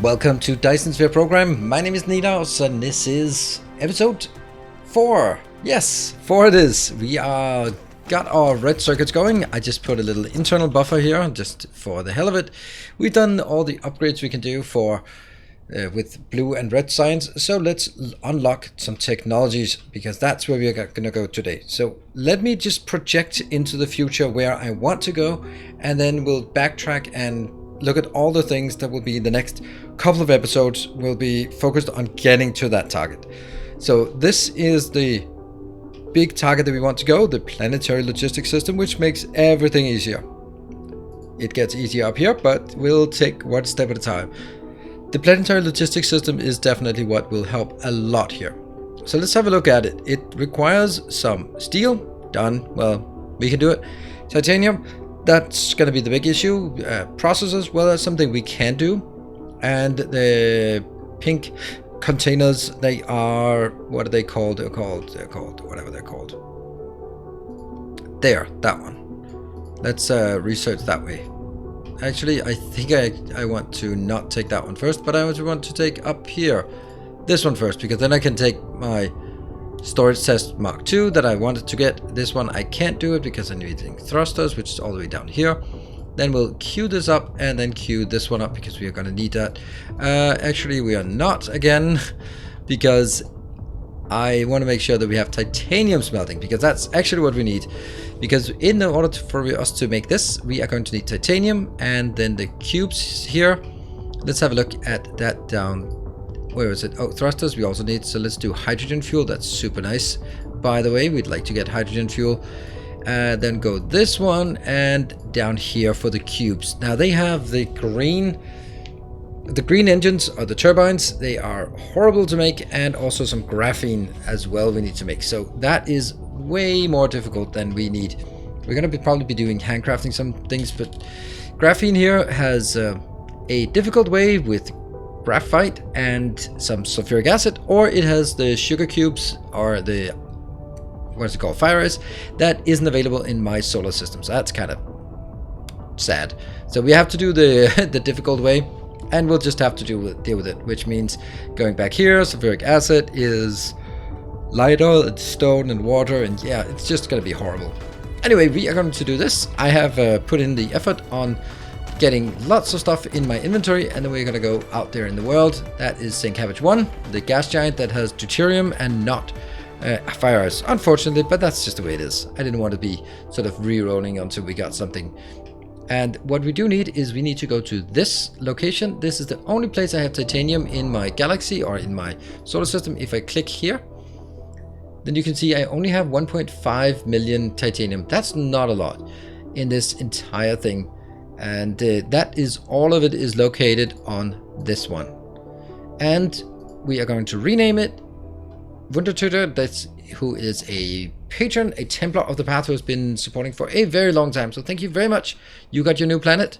Welcome to Dyson Sphere Program. My name is Nidaus and this is episode 4. Yes, 4 it is. We are got our red circuits going. I just put a little internal buffer here just for the hell of it. We've done all the upgrades we can do for with blue and red signs. So let's unlock some technologies because that's where we're going to go today. So let me just project into the future where I want to go, and then we'll backtrack and look at all the things that will be the next couple of episodes will be focused on getting to that target. So this is the big target that we want to go, the planetary logistics system, which makes everything easier. It gets easier up here, but we'll take one step at a time. The planetary logistics system is definitely what will help a lot here. So let's have a look at it. It requires some steel, done, well, we can do it. Titanium, that's going to be the big issue. Processors, well, that's something we can do. And the pink containers, they are, what are they called? They're called whatever they're called. There, that one. Let's research that way. Actually, I think I want to not take that one first, but I want to take up here this one first, because then I can take my storage test Mark II that I wanted to get. This one I can't do it because I'm using thrusters, which is all the way down here. Then we'll queue this up and then queue this one up because we are going to need that. Actually, we are not again, because I want to make sure that we have titanium smelting, because that's actually what we need. Because in order for us to make this, we are going to need titanium, and then the cubes here. Let's have a look at that down. Where is it? Oh, thrusters we also need. So let's do hydrogen fuel. That's super nice. By the way, we'd like to get hydrogen fuel. Then go this one and down here for the cubes. Now they have the green engines or the turbines. They are horrible to make, and also some graphene as well we need to make. So that is way more difficult than we need. We're going to probably be doing handcrafting some things, but graphene here has a difficult way with graphite and some sulfuric acid, or it has the sugar cubes or the what's it called, fire ice, that isn't available in my solar system. So that's kind of sad. So we have to do the difficult way, and we'll just have to deal with it, which means going back here, sulfuric acid is lighter, it's stone and water, and yeah, it's just going to be horrible. Anyway, we are going to do this. I have put in the effort on getting lots of stuff in my inventory, and then we're going to go out there in the world. That is St. Cabbage 1, the gas giant that has deuterium and not fire ice, unfortunately, but that's just the way it is. I didn't want to be sort of re-rolling until we got something. And what we do need is we need to go to this location. This is the only place I have titanium in my galaxy or in my solar system. If I click here, then you can see I only have 1.5 million titanium. That's not a lot in this entire thing. And that is all of it is located on this one. And we are going to rename it Wundertutor, that's who is a patron, a Templar of the Path, who has been supporting for a very long time. So thank you very much. You got your new planet.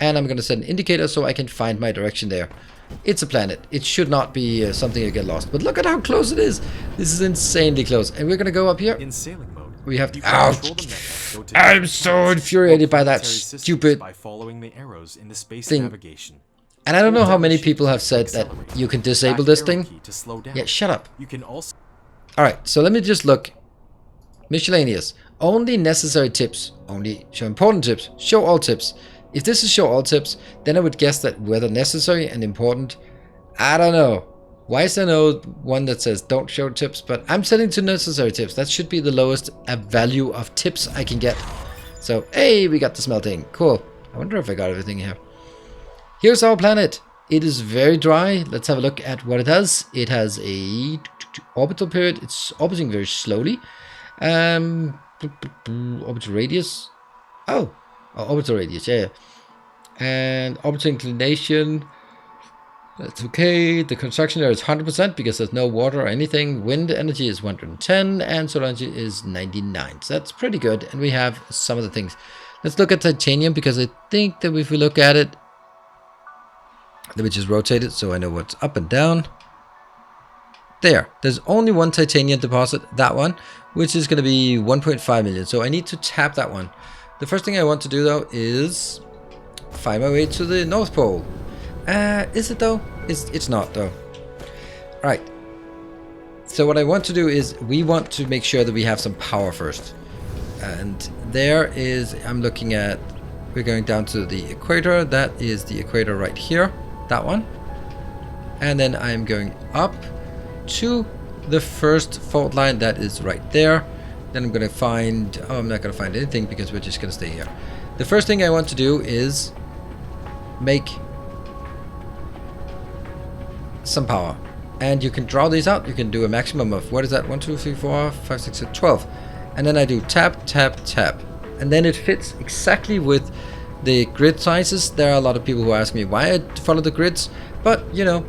And I'm going to set an indicator so I can find my direction there. It's a planet. It should not be something you get lost. But look at how close it is. This is insanely close. And we're going to go up here. In sailing mode, we have to... Ouch! I'm so infuriated by that stupid by following the arrows in the space thing. Navigation. And I don't know how many people have said that you can disable this thing. Yeah, shut up. You can also... Alright, so let me just look. Miscellaneous. Only necessary tips. Only show important tips. Show all tips. If this is show all tips, then I would guess that whether necessary and important, I don't know. Why is there no one that says don't show tips? But I'm setting to necessary tips. That should be the lowest value of tips I can get. So, hey, we got the smelting. Cool. I wonder if I got everything here. Here's our planet. It is very dry. Let's have a look at what it has. It has a orbital period. It's orbiting very slowly. Orbital radius. Oh, orbital radius, yeah. And orbital inclination. That's okay. The construction area is 100% because there's no water or anything. Wind energy is 110 and solar energy is 99. So that's pretty good. And we have some of the things. Let's look at titanium, because I think that if we look at it, let me just rotate it so I know what's up and down. There's only one titanium deposit, that one, which is going to be 1.5 million. So I need to tap that one. The first thing I want to do though is find my way to the North Pole. Is it though? It's not though. Right. So what I want to do is we want to make sure that we have some power first. And there is, I'm looking at, we're going down to the equator. That is the equator right here. That one. And then I'm going up to the first fault line that is right there. Then I'm going to find, oh, I'm not going to find anything because we're just going to stay here. The first thing I want to do is make some power. And you can draw these out. You can do a maximum of, what is that? 1, 2, 3, 4, 5, 6, 7, 12. And then I do tap, tap, tap. And then it fits exactly with the grid sizes. There are a lot of people who ask me why I follow the grids. But, you know,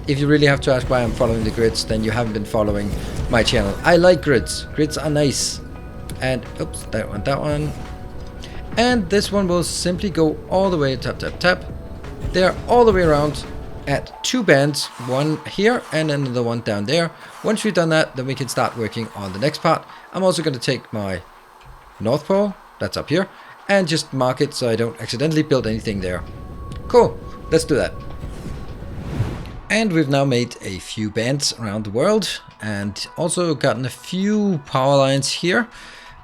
if you really have to ask why I'm following the grids, then you haven't been following my channel. I like grids. Grids are nice. And, oops, that one. And this one will simply go all the way, tap, tap, tap. They're all the way around at 2 bands, one here and another one down there. Once we've done that, then we can start working on the next part. I'm also going to take my North Pole, that's up here, and just mark it so I don't accidentally build anything there. Cool, let's do that. And we've now made a few bands around the world and also gotten a few power lines here.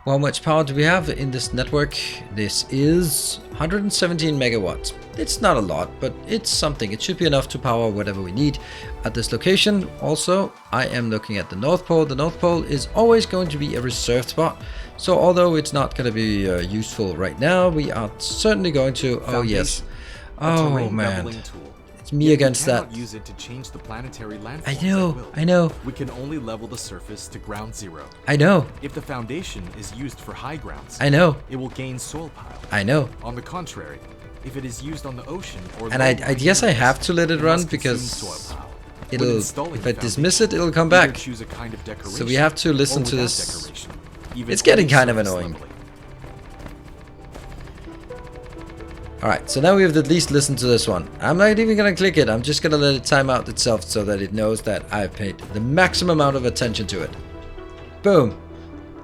How much power do we have in this network? This is 117 megawatts. It's not a lot, but it's something. It should be enough to power whatever we need at this location. Also, I am looking at the North Pole. The North Pole is always going to be a reserved spot. So although it's not going to be useful right now, we are certainly going to... Oh, yes. Oh, man. It's me against that. Use it to change the planetary landforms. I know. We can only level the surface to ground zero. I know. If the foundation is used for high grounds, I know. It will gain soil pile. I know. On the contrary, if it is used on the ocean or and I guess I have to let it run because it'll, if I dismiss it, it'll come back. Choose a kind of decoration, so we have to listen to this. It's getting kind of annoying. Alright, so now we have at least listened to this one. I'm not even going to click it. I'm just going to let it time out itself so that it knows that I've paid the maximum amount of attention to it. Boom.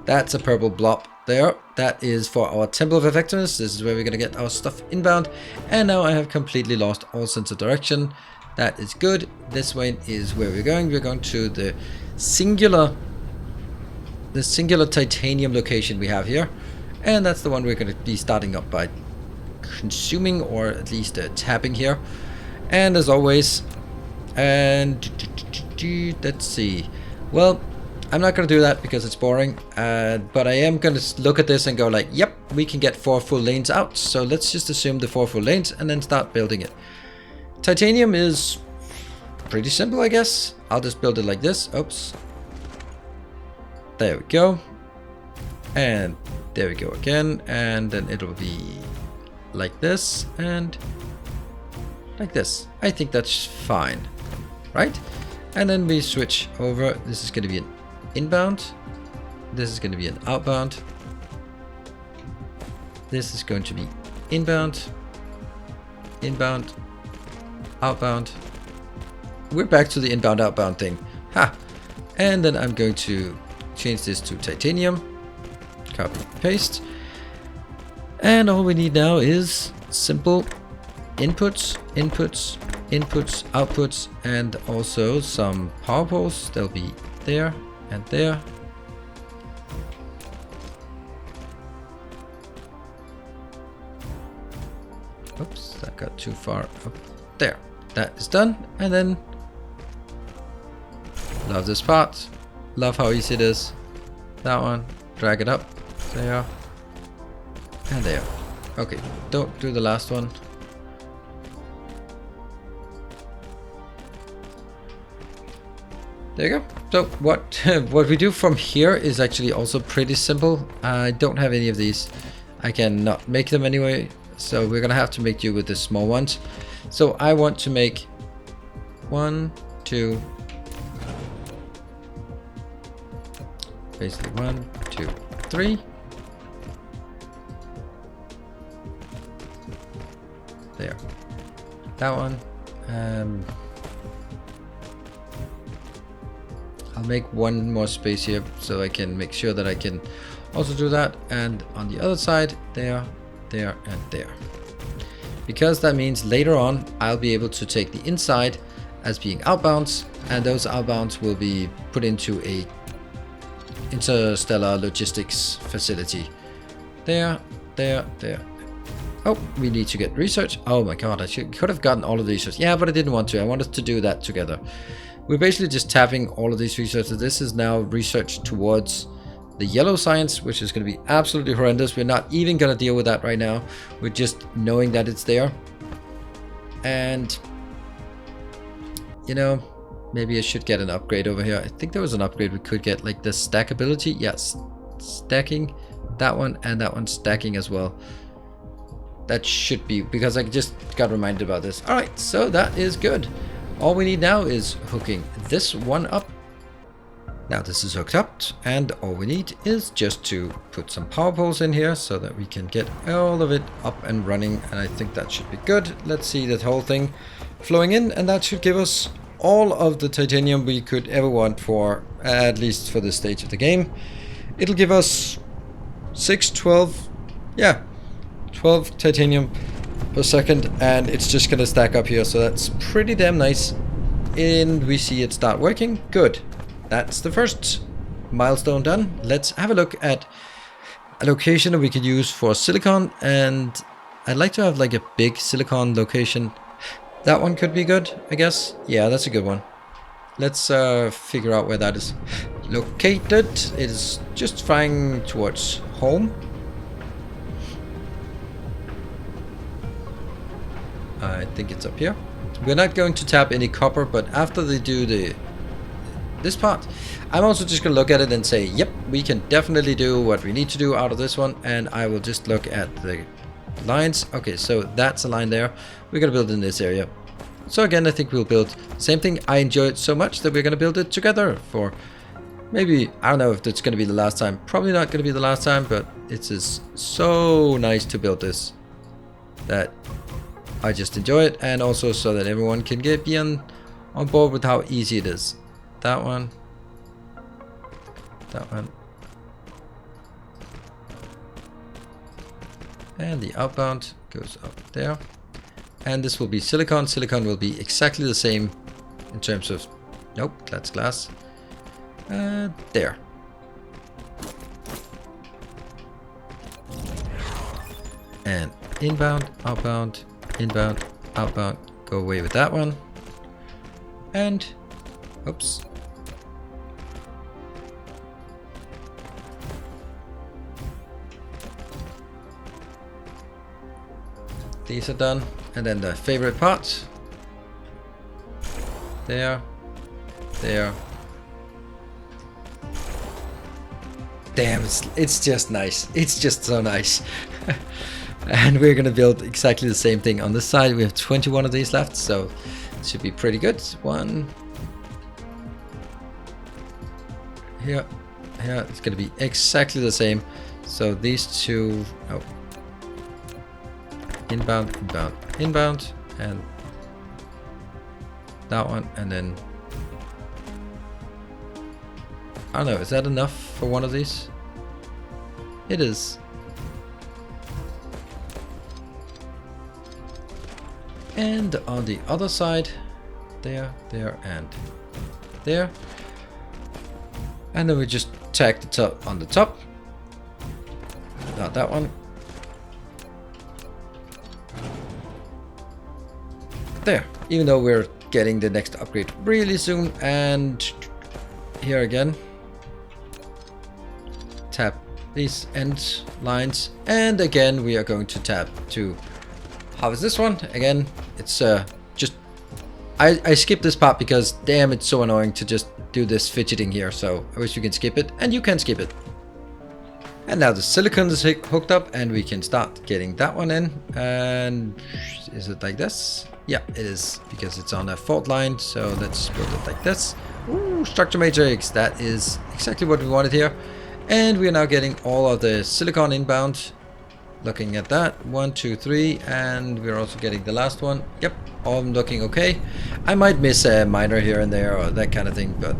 That's a purple blob there. That is for our Temple of Effectiveness. This is where we're going to get our stuff inbound. And now I have completely lost all sense of direction. That is good. This way is where we're going. We're going to the singular titanium location we have here. And that's the one we're going to be starting up by consuming, or at least tapping here. And as always, and let's see, well, I'm not going to do that because it's boring, but I am going to look at this and go like, yep, we can get 4 full lanes out, so let's just assume the 4 full lanes and then start building it. Titanium is pretty simple, I guess. I'll just build it like this. Oops, there we go, and there we go again, and then it'll be like this and like this. I think that's fine, right? And then we switch over. This is going to be an inbound. This is going to be an outbound. This is going to be inbound, inbound, outbound. We're back to the inbound outbound thing. Ha! And then I'm going to change this to titanium. Copy, paste. And all we need now is simple inputs, inputs, inputs, outputs, and also some power poles. They'll be there and there. Oops, that got too far up there. That is done. And then, love this part. Love how easy it is. That one, drag it up. There. And there. Okay, don't do the last one. There you go. So what we do from here is actually also pretty simple. I don't have any of these. I cannot make them anyway, so we're gonna have to make do with the small ones. So I want to make 1, 2, basically 1, 2, 3. There. That one. I'll make one more space here so I can make sure that I can also do that. And on the other side, there, there, and there. because that means later on I'll be able to take the inside as being outbounds, and those outbounds will be put into a interstellar logistics facility. There. Oh, we need to get research. Oh my god, I could have gotten all of these research. Yeah, but I didn't want to. I wanted to do that together. We're basically just tapping all of these researches. This is now research towards the yellow science, which is going to be absolutely horrendous. We're not even going to deal with that right now. We're just knowing that it's there. And, you know, maybe I should get an upgrade over here. I think there was an upgrade we could get, like the stackability. Yes, stacking. That one and that one stacking as well. That should be, because I just got reminded about this. Alright, so that is good. All we need now is hooking this one up. Now this is hooked up, and all we need is just to put some power poles in here so that we can get all of it up and running, and I think that should be good. Let's see that whole thing flowing in, and that should give us all of the titanium we could ever want for, at least for this stage of the game. It'll give us 12 titanium per second, and it's just gonna stack up here, so that's pretty damn nice. And we see it start working. Good. That's the first milestone done. Let's have a look at a location that we could use for silicon, and I'd like to have like a big silicon location. That one could be good, I guess. Yeah, that's a good one. Let's figure out where that is located. It is just flying towards home. I think it's up here. We're not going to tap any copper, but after they do this part, I'm also just going to look at it and say, yep, we can definitely do what we need to do out of this one, and I will just look at the lines. Okay, so that's a line there. We're going to build in this area. So again, I think we'll build the same thing. I enjoy it so much that we're going to build it together for maybe, I don't know if it's going to be the last time. Probably not going to be the last time, but it is so nice to build this that I just enjoy it, and also so that everyone can be on board with how easy it is. That one. That one. And the outbound goes up there. And this will be silicon. Silicon will be exactly the same in terms of... Nope, that's glass. There. And inbound, outbound, inbound, outbound. Go away with that one. And... Oops. These are done. And then the favorite part. There. There. Damn, it's just nice. It's just so nice. And we're gonna build exactly the same thing on this side. We have 21 of these left, so it should be pretty good. One. Here. Here. It's gonna be exactly the same. So these two... Oh. Inbound, inbound, inbound, and that one, and then I don't know, is that enough for one of these? It is. And on the other side, there, there, and there. And then we just tack the top on the top. Not that one. There, even though we're getting the next upgrade really soon. And here again, tap these end lines, and again we are going to tap to harvest this one. Again, it's just I skipped this part because damn, it's so annoying to just do this fidgeting here, so I wish you can skip it, and you can skip it. And now the silicon is hooked up, and we can start getting that one in. And is it like this? Yeah, it is, because it's on a fault line. So let's build it like this. Ooh, structure matrix. That is exactly what we wanted here. And we are now getting all of the silicon inbound. Looking at that, 1, 2, 3, and we're also getting the last one. Yep, all of them looking okay. I might miss a miner here and there or that kind of thing, but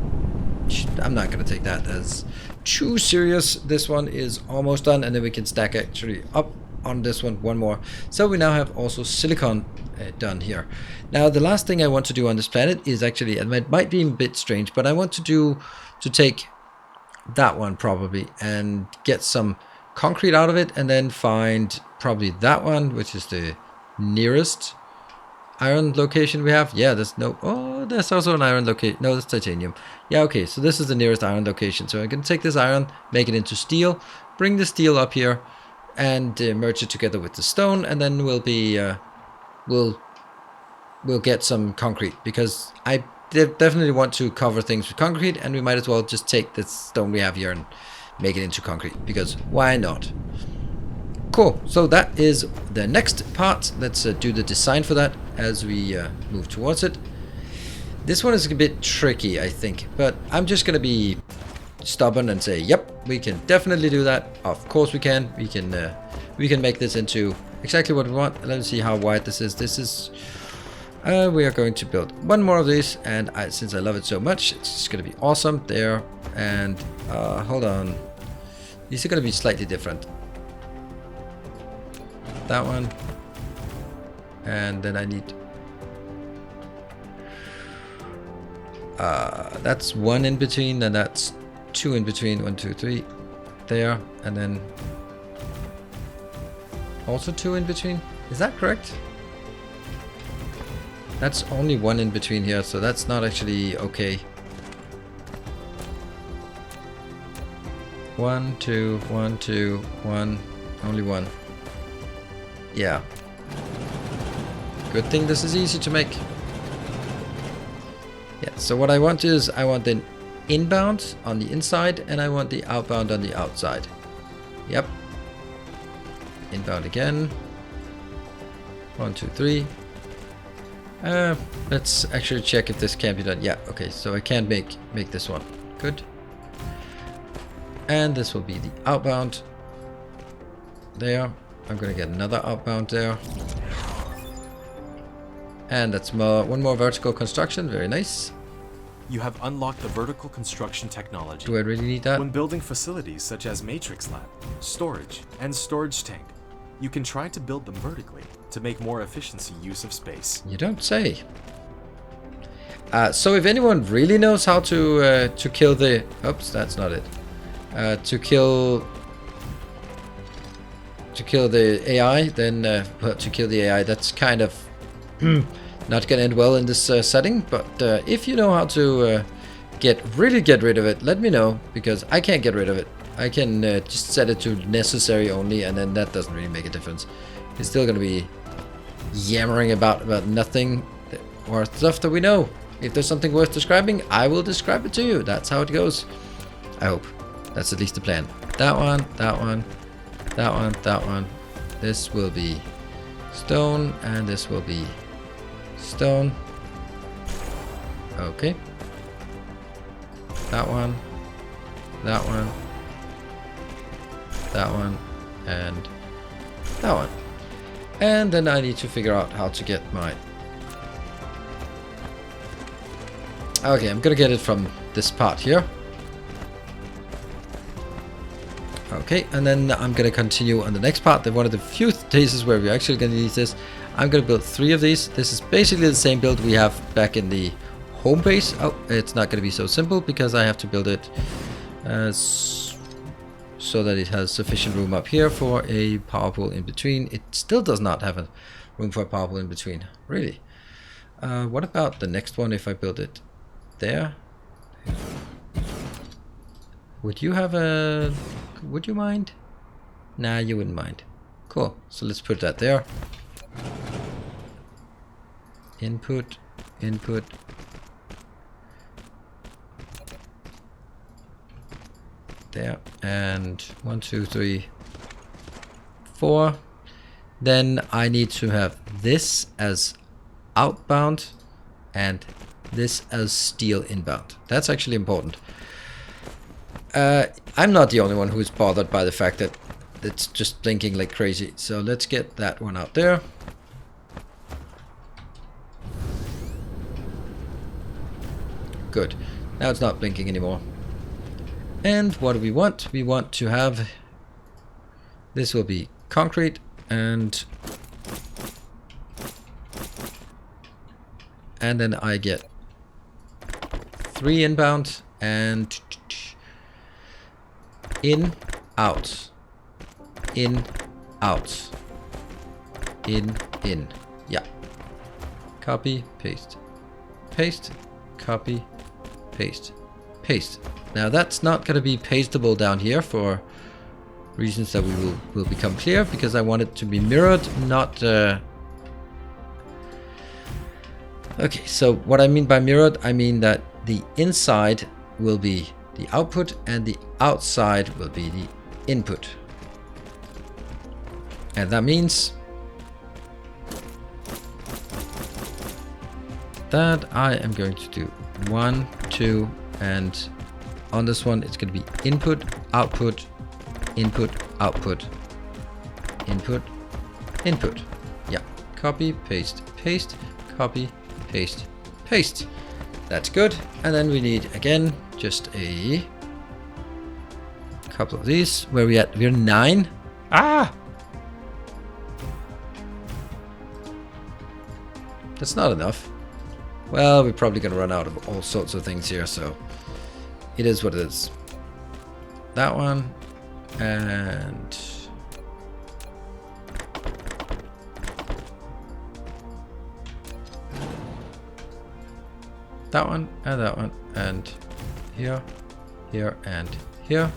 I'm not going to take that as too serious. This one is almost done, and then we can stack actually up on this one more. So we now have also silicon done here. Now the last thing I want to do on this planet is actually, and it might be a bit strange, but I want to take that one probably and get some concrete out of it, and then find probably that one, which is the nearest iron location we have. Yeah, there's no, oh, there's also an iron location. No, that's titanium. Yeah, okay, so this is the nearest iron location. So I can take this iron, make it into steel, bring the steel up here, and merge it together with the stone, and then we'll be we'll get some concrete, because I definitely want to cover things with concrete, and we might as well just take this stone we have here and make it into concrete, because why not? Cool, so that is the next part. Let's do the design for that as we move towards it. This one is a bit tricky, I think, but I'm just gonna be stubborn and say, yep, we can definitely do that. Of course we can. We can make this into exactly what we want. Let's see how wide this is. This is we are going to build one more of these, and since I love it so much, it's just gonna be awesome there. And hold on, these are gonna be slightly different. That one, and then I need that's one in between, and that's two in between. 1, 2, 3 there, and then also two in between. Is that correct? That's only one in between here, so that's not actually okay. 1, 2, 1, 2, 1, only one. Yeah. Good thing this is easy to make. Yeah, so what I want is, I want the inbound on the inside, and I want the outbound on the outside. Yep. Inbound again. 1, 2, 3. Let's actually check if this can be done. Yeah, okay, so I can make this one. Good. And this will be the outbound. There. I'm gonna get another outbound there. And that's one more vertical construction. Very nice. You have unlocked the vertical construction technology. Do I really need that? When building facilities such as Matrix Lab, storage, and storage tank, you can try to build them vertically to make more efficiency use of space. You don't say. So if anyone really knows how to kill the... Oops, that's not it. To kill the AI, then well, to kill the AI, that's kind of not gonna end well in this setting. But if you know how to really get rid of it, let me know, because I can't get rid of it. I can just set it to necessary only, and then that doesn't really make a difference. It's still gonna be yammering about nothing or stuff that we know. If there's something worth describing, I will describe it to you. That's how it goes. I hope. That's at least the plan. That one, that one, that one, that one. This will be stone, and this will be stone. Okay. That one, that one, that one, and that one. And then I need to figure out how to get my... Okay, I'm gonna get it from this part here. Okay, and then I'm gonna continue on the next part. One of the few cases where we're actually gonna need this. I'm gonna build 3 of these. This is basically the same build we have back in the home base. Oh, it's not gonna be so simple, because I have to build it so that it has sufficient room up here for a power pool in between. It still does not have a room for a power pool in between, really. What about the next one if I build it there? Would you mind? Nah, you wouldn't mind. Cool, so let's put that there. Input, input. There, and 1, 2, 3, 4. Then I need to have this as outbound and this as steel inbound. That's actually important. I'm not the only one who's bothered by the fact that it's just blinking like crazy. So let's get that one out there. Good. Now it's not blinking anymore. And what do we want? We want to have... This will be concrete. and then I get 3 inbound and in, out, in, out, in, yeah. Copy, paste, paste, copy, paste, paste. Now that's not going to be pastable down here for reasons that we will become clear, because I want it to be mirrored, not... Okay, so what I mean by mirrored, I mean that the inside will be the output and the outside will be the input. And that means that I am going to do 1, 2, and on this one it's going to be input, output, input, output, input, input. Yeah, copy, paste, paste, copy, paste, paste. That's good. And then we need again just a couple of these. Where we at? We're 9. Ah! That's not enough. Well, we're probably gonna run out of all sorts of things here, so it is what it is. That one and that one and that one and here, here and here.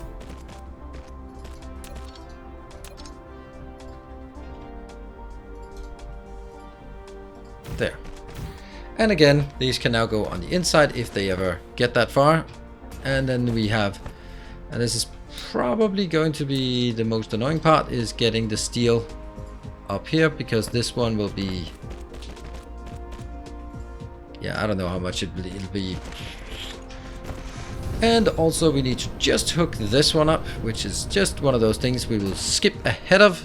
There. And again, these can now go on the inside if they ever get that far. And then we have, and this is probably going to be the most annoying part, is getting the steel up here, because this one will be, yeah, I don't know how much it'll be. And also we need to just hook this one up, which is just one of those things we will skip ahead of.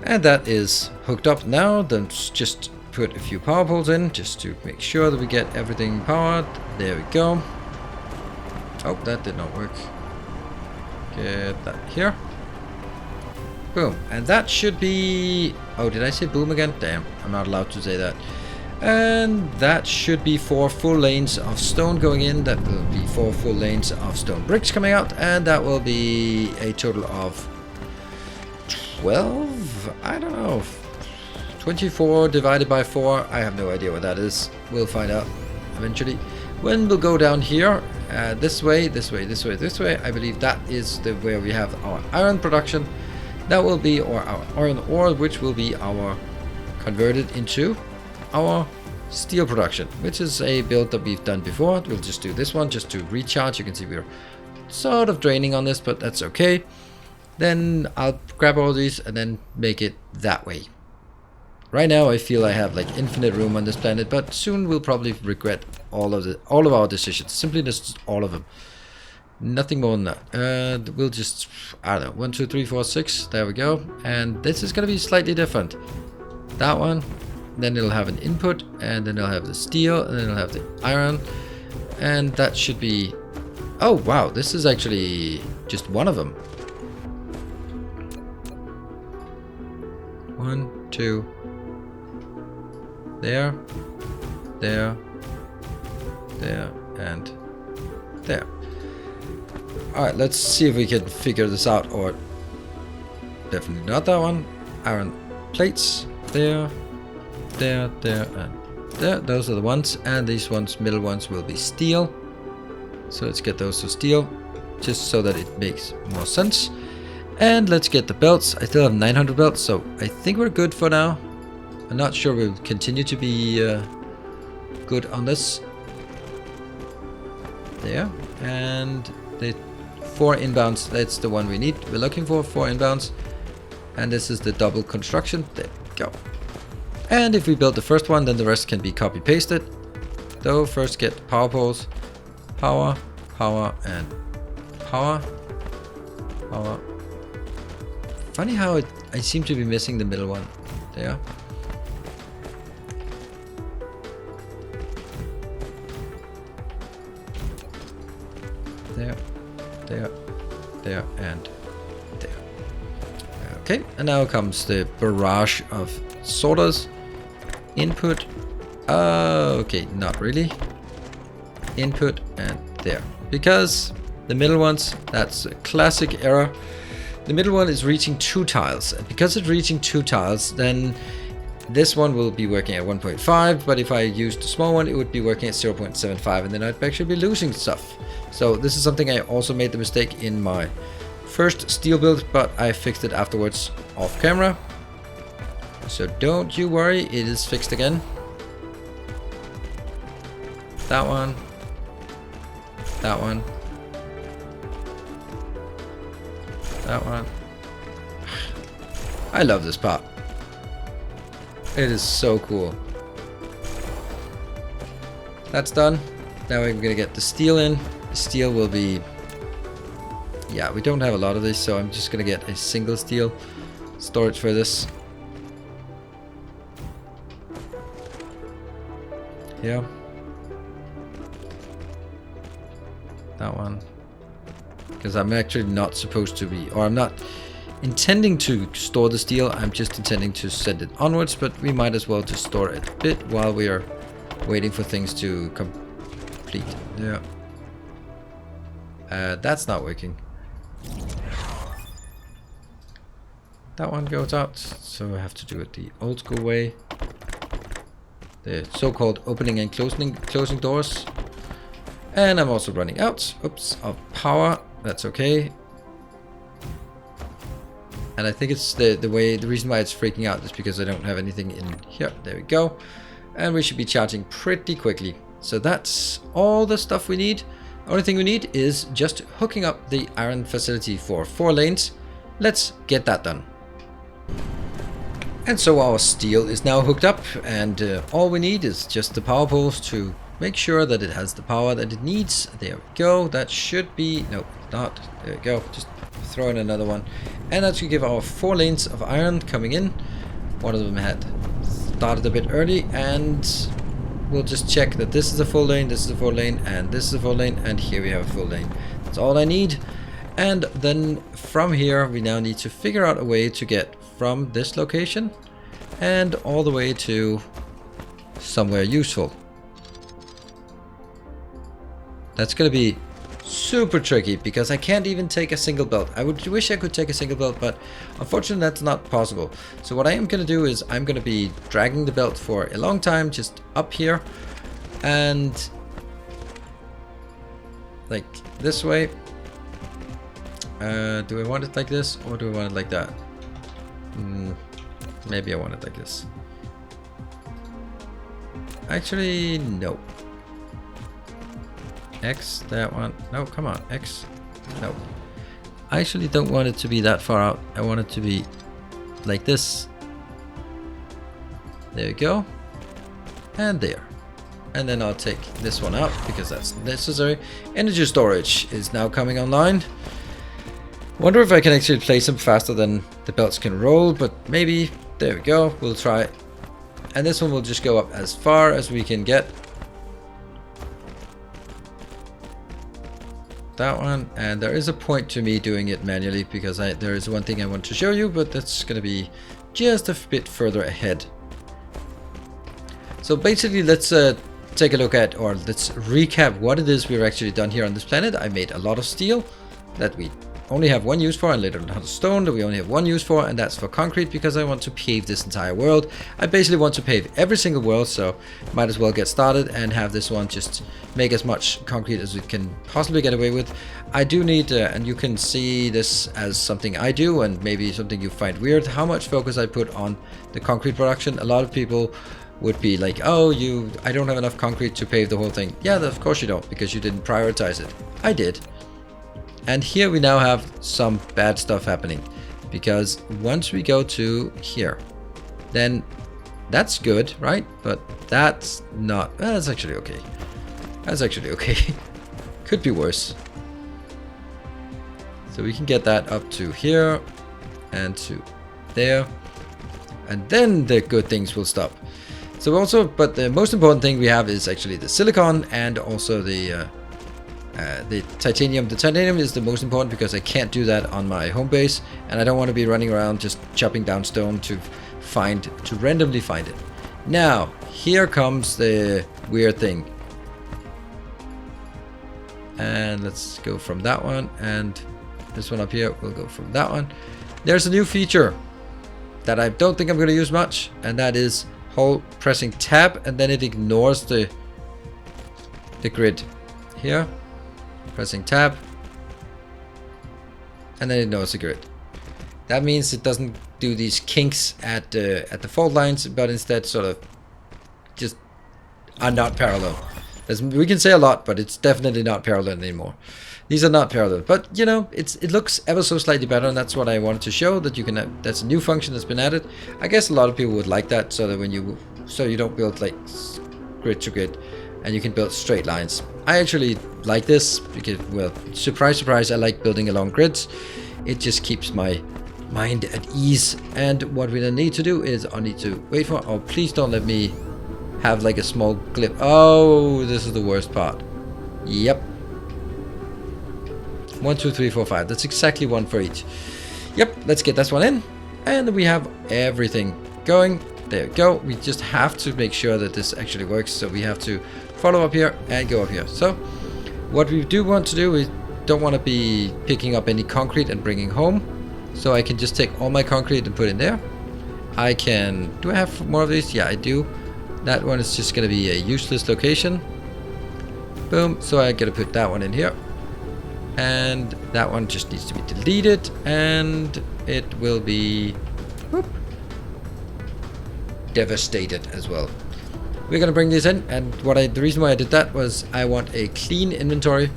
And that is hooked up now. Then just put a few power poles in just to make sure that we get everything powered. There we go. Oh, that did not work. Get that here. Boom. And that should be... Oh, did I say boom again? Damn, I'm not allowed to say that. And that should be 4 full lanes of stone going in. That will be 4 full lanes of stone bricks coming out. And that will be a total of 12? I don't know. 24 divided by 4. I have no idea what that is. We'll find out eventually. When we'll go down here, this way, this way, this way, this way, I believe that is the where we have our iron production. That will be our iron ore, which will be our converted into our steel production, which is a build that we've done before. We'll just do this one just to recharge. You can see we're sort of draining on this, but that's okay. Then I'll grab all these and then make it that way. Right now I feel I have like infinite room on this planet, but soon we'll probably regret all of our decisions. Simply just all of them. Nothing more than that. We'll just, I don't know, 1, 2, 3, 4, 6. There we go. And this is going to be slightly different. That one. Then it'll have an input, and then it'll have the steel, and then it'll have the iron. And that should be... Oh, wow. This is actually just one of them. 1, 2... There, there, there, and there. Alright, let's see if we can figure this out, or definitely not that one. Iron plates, there, there, there, and there. Those are the ones, and these ones, middle ones, will be steel. So let's get those to steel, just so that it makes more sense. And let's get the belts. I still have 900 belts, so I think we're good for now. I'm not sure we'll continue to be good on this. There. And the 4 inbounds, that's the one we need. We're looking for 4 inbounds. And this is the double construction. There we go. And if we build the first one, then the rest can be copy pasted. Though first get power poles. Power, power, and power. Power. Funny how I seem to be missing the middle one. There. There, there, there, and there. Okay, and now comes the barrage of sorters. Input. Okay, not really. Input and there. Because the middle ones, that's a classic error. The middle one is reaching 2 tiles. Because it's reaching 2 tiles, then this one will be working at 1.5, but if I used the small one, it would be working at 0.75, and then I'd actually be losing stuff. So this is something I also made the mistake in my first steel build, but I fixed it afterwards off camera. So don't you worry, it is fixed again. That one. That one. That one. I love this part. It is so cool. That's done. Now I'm gonna get the steel in. The steel will be... Yeah, we don't have a lot of this, so I'm just gonna get a single steel storage for this. Yeah. That one. Because I'm actually not supposed to be, or I'm not intending to store the steel, I'm just intending to send it onwards, but we might as well just store it a bit while we are waiting for things to complete. Yeah. That's not working. That one goes out, so I have to do it the old school way. The so-called opening and closing doors. And I'm also running out, oops, of power. That's okay. And I think it's the reason why it's freaking out is because I don't have anything in here. There we go. And we should be charging pretty quickly. So that's all the stuff we need. Only thing we need is just hooking up the iron facility for 4 lanes. Let's get that done. And so our steel is now hooked up, and all we need is just the power poles to make sure that it has the power that it needs. There we go. That should be... No, not. There we go. Just throw in another one. And that should give our 4 lanes of iron coming in. One of them had started a bit early, and we'll just check that this is a full lane, this is a full lane, and this is a full lane, and here we have a full lane. That's all I need. And then from here, we now need to figure out a way to get from this location and all the way to somewhere useful. That's gonna be super tricky because I can't even take a single belt. I would wish I could take a single belt, but unfortunately that's not possible. So what I am gonna do is I'm gonna be dragging the belt for a long time just up here and like this way. Do I want it like this or do I want it like that? Maybe I want it like this. Actually, no. X, that one. No, come on, X. No. I actually don't want it to be that far out. I want it to be like this. There we go. And there. And then I'll take this one out because that's necessary. Energy storage is now coming online. Wonder if I can actually place them faster than the belts can roll, but maybe. There we go. We'll try it. And this one will just go up as far as we can get. That one, and there is a point to me doing it manually because there is one thing I want to show you, but that's going to be just a bit further ahead. So basically, let's take a look at, or let's recap what it is we've actually done here on this planet. I made a lot of steel that we only have one use for, and later a lot of stone that we only have one use for, and that's for concrete because I want to pave this entire world. I basically want to pave every single world, so might as well get started and have this one just make as much concrete as we can possibly get away with. I do need, and you can see this as something I do and maybe something you find weird, how much focus I put on the concrete production. A lot of people would be like, oh, I don't have enough concrete to pave the whole thing. Yeah, of course you don't, because you didn't prioritize it. I did. And here we now have some bad stuff happening, because once we go to here, then that's good, right? But that's not, that's actually okay. That's actually okay. Could be worse. So we can get that up to here and to there, and then the good things will stop. So also, but the most important thing we have is actually the silicon and also the the titanium. The titanium is the most important because I can't do that on my home base, and I don't want to be running around just chopping down stone to randomly find it. Now, here comes the weird thing. And let's go from that one, and this one up here will go from that one. There's a new feature that I don't think I'm going to use much, and that is pressing tab, and then it ignores the grid. Here, pressing tab, and then it ignores the grid. That means it doesn't do these kinks at the fault lines, but instead sort of just are not parallel. We can say a lot, but it's definitely not parallel anymore. These are not parallel, but you know, it looks ever so slightly better, and that's what I wanted to show, that you can that's a new function that's been added. I guess a lot of people would like that, so that you don't build like grid to grid, and you can build straight lines. I actually like this because, well, surprise, surprise, I like building along grids. It just keeps my mind at ease. And what we then need to do is I need to wait for. Oh, please don't let me have like a small glitch. Oh, this is the worst part. Yep. 1, 2, 3, 4, 5. That's exactly one for each. Yep, let's get this one in. And we have everything going. There we go. We just have to make sure that this actually works. So we have to follow up here and go up here. So what we do want to do is don't want to be picking up any concrete and bringing home. So I can just take all my concrete and put in there. I can... Do I have more of these? Yeah, I do. That one is just going to be a useless location. Boom. So I got to put that one in here. And that one just needs to be deleted. And it will be... Whoop, devastated as well. We're going to bring these in. And the reason why I did that was I want a clean inventory.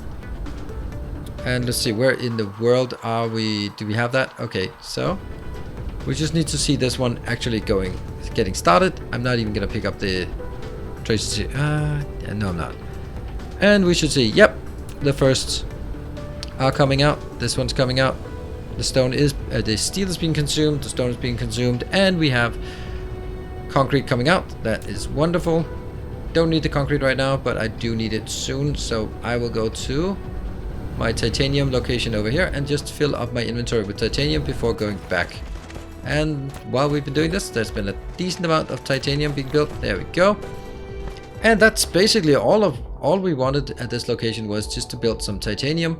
And let's see, where in the world are we? Do we have that? Okay, so we just need to see this one actually getting started. I'm not even gonna pick up the traces. Yeah, no, I'm not. And we should see, yep, the firsts are coming out. This one's coming out. The stone is, the steel is being consumed. The stone is being consumed, and we have concrete coming out. That is wonderful. Don't need the concrete right now, but I do need it soon. So I will go to my titanium location over here and just fill up my inventory with titanium before going back. And while we've been doing this, there's been a decent amount of titanium being built. There we go. And that's basically all we wanted at this location, was just to build some titanium.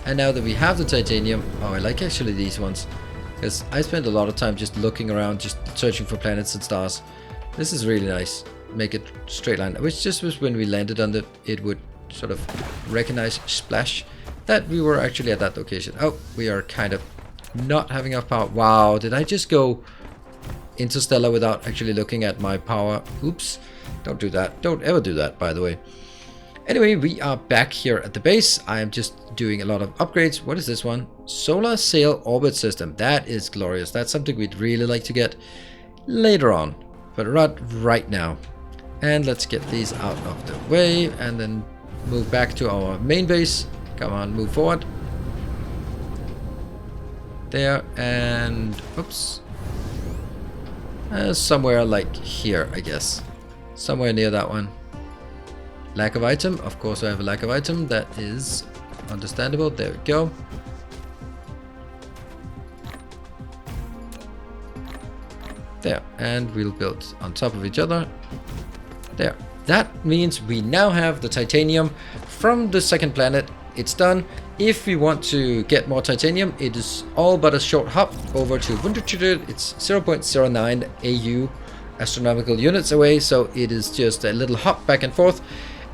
And now that we have the titanium, oh, I like actually these ones, because I spent a lot of time just looking around, just searching for planets and stars. This is really nice. Make it straight line, which just was when we landed on it would sort of recognize splash that we were actually at that location. Oh, we are kind of not having enough power. Wow, did I just go interstellar without actually looking at my power? Oops, don't do that. Don't ever do that, by the way. Anyway, we are back here at the base. I am just doing a lot of upgrades. What is this one? Solar Sail Orbit System. That is glorious. That's something we'd really like to get later on, but not right now. And let's get these out of the way and then move back to our main base. Come on, move forward. There, and oops. Somewhere like here, I guess. Somewhere near that one. Lack of item. Of course I have a lack of item. That is understandable. There we go. There, and we'll build on top of each other. There. That means we now have the titanium from the second planet. It's done. If we want to get more titanium, it is all but a short hop over to Untitled. It's 0.09 AU astronomical units away, so it is just a little hop back and forth.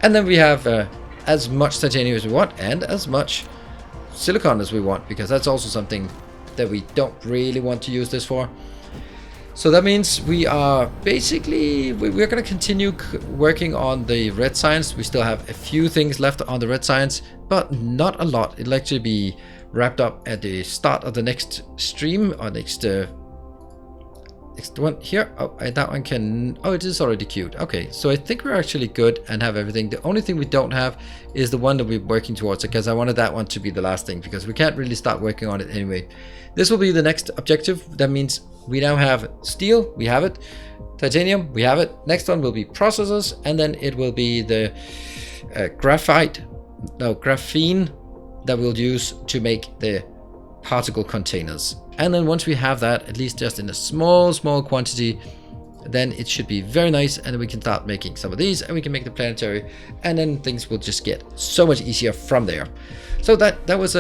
And then we have as much titanium as we want and as much silicon as we want, because that's also something that we don't really want to use this for. So that means we are basically, we're going to continue working on the red science. We still have a few things left on the red science, but not a lot. It'll actually be wrapped up at the start of the next stream, or next one here. Oh, that one can, oh, it is already queued. Okay, so I think we're actually good and have everything. The only thing we don't have is the one that we're working towards, because I wanted that one to be the last thing, because we can't really start working on it anyway. This will be the next objective. That means we now have steel, we have it. Titanium, we have it. Next one will be processors, and then it will be the graphite. graphene that we'll use to make the particle containers. And then once we have that, at least just in a small quantity, then it should be very nice, and then we can start making some of these, and we can make the planetary, and then things will just get so much easier from there. So that was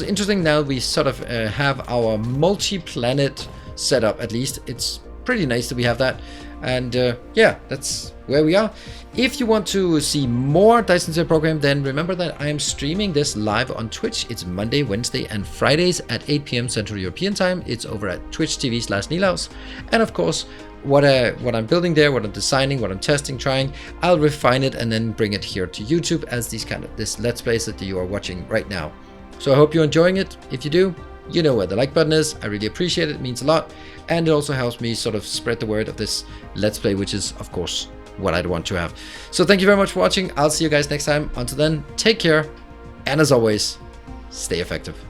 interesting. Now we sort of have our multi-planet setup. At least it's pretty nice that we have that. And yeah, that's where we are. If you want to see more Dyson Sphere Program, then remember that I am streaming this live on Twitch. It's Monday, Wednesday, and Fridays at 8 p.m. Central European Time. It's over at twitch.tv/Nilaus. And of course, what I'm building there, what I'm designing, what I'm testing, trying, I'll refine it and then bring it here to YouTube as this Let's Plays that you are watching right now. So I hope you're enjoying it. If you do, you know where the like button is. I really appreciate it. It means a lot. And it also helps me sort of spread the word of this Let's Play, which is, of course, what I'd want to have. So thank you very much for watching. I'll see you guys next time. Until then, take care. And as always, stay effective.